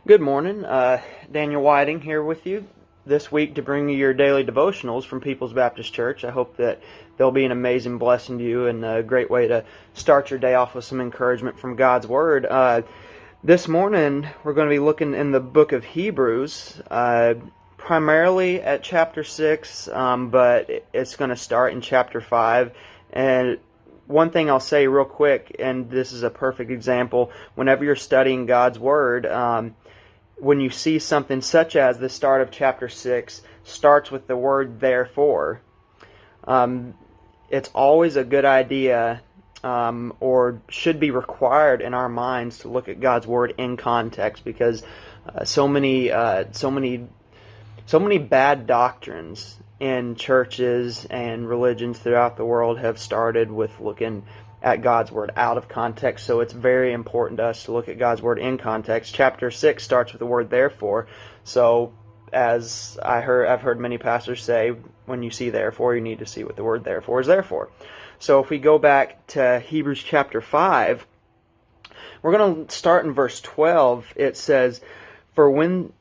Good morning. Daniel Whiting here with you this week to bring you your daily devotionals from People's Baptist Church. I hope that they'll be an amazing blessing to you and a great way to start your day off with some encouragement from God's Word. This morning we're going to be looking in the book of Hebrews, primarily at chapter 6, but it's going to start in chapter 5. And one thing I'll say real quick, and this is a perfect example, whenever you're studying God's Word, when you see something such as the start of chapter 6 starts with the word therefore, it's always a good idea or should be required in our minds to look at God's Word in context, because so many bad doctrines in churches and religions throughout the world have started with looking at God's Word out of context. So it's very important to us to look at God's Word in context. Chapter 6 starts with the word therefore. So as I've heard many pastors say, when you see therefore, you need to see what the word therefore is there for. So if we go back to Hebrews chapter 5, we're going to start in verse 12. It says, For when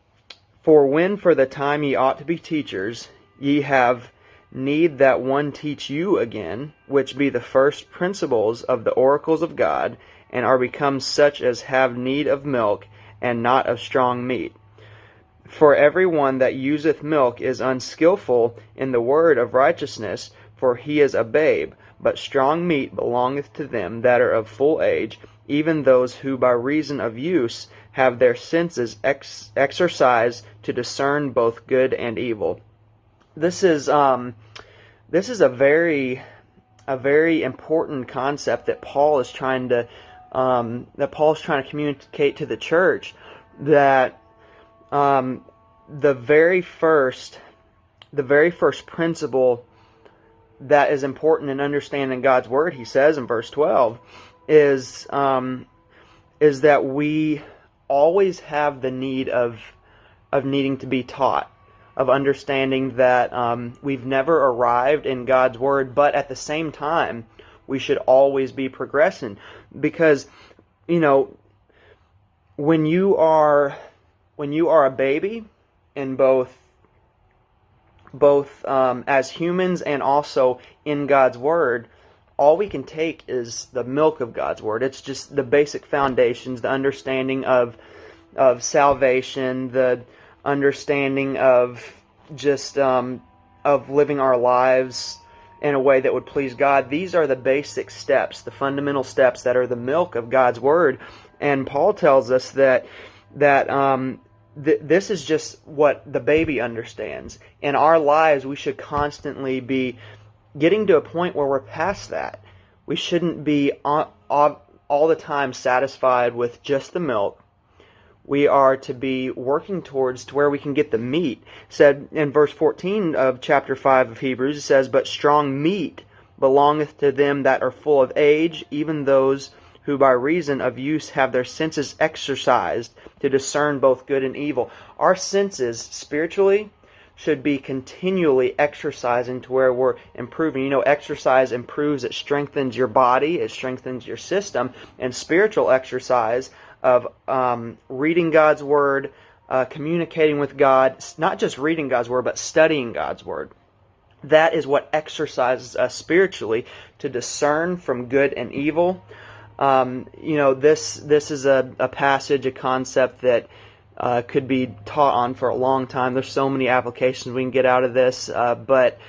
for the time ye ought to be teachers, ye have need that one teach you again, which be the first principles of the oracles of God, and are become such as have need of milk, and not of strong meat. For every one that useth milk is unskillful in the word of righteousness, for he is a babe. But strong meat belongeth to them that are of full age, even those who by reason of use have their senses exercised to discern both good and evil. This is a very important concept that Paul is trying to communicate to the church, that the very first principle that is important in understanding God's Word, he says in verse 12, is that we always have the need of needing to be taught, of understanding that we've never arrived in God's Word, but at the same time, we should always be progressing. Because, when you are a baby, in both as humans and also in God's Word, all we can take is the milk of God's Word. It's just the basic foundations, the understanding of salvation, the understanding of just of living our lives in a way that would please God. These are the basic steps, the fundamental steps that are the milk of God's Word. And Paul tells us that this is just what the baby understands. In our lives, we should constantly be getting to a point where we're past that. We shouldn't be all the time satisfied with just the milk. We are to be working towards to where we can get the meat. It said in verse 14 of chapter 5 of Hebrews, it says, But strong meat belongeth to them that are full of age, even those who by reason of use have their senses exercised to discern both good and evil. Our senses, spiritually, should be continually exercising to where we're improving. Exercise improves, it strengthens your body, it strengthens your system, and spiritual exercise of reading God's Word, communicating with God, not just reading God's Word, but studying God's Word. That is what exercises us spiritually to discern from good and evil. This is a passage, a concept that could be taught on for a long time. There's so many applications we can get out of this, but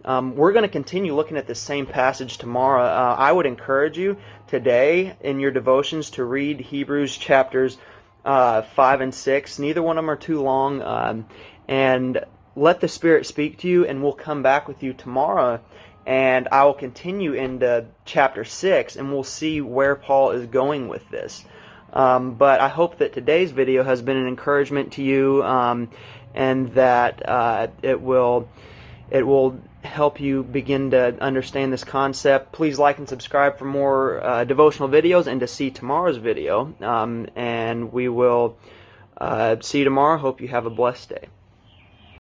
we're going to continue looking at this same passage tomorrow. I would encourage you today in your devotions to read Hebrews chapters 5 and 6. Neither one of them are too long. And let the Spirit speak to you, and we'll come back with you tomorrow. And I will continue into chapter 6, and we'll see where Paul is going with this. But I hope that today's video has been an encouragement to you, and that it will help you begin to understand this concept. Please like and subscribe for more devotional videos and to see tomorrow's video. And we will see you tomorrow. Hope you have a blessed day.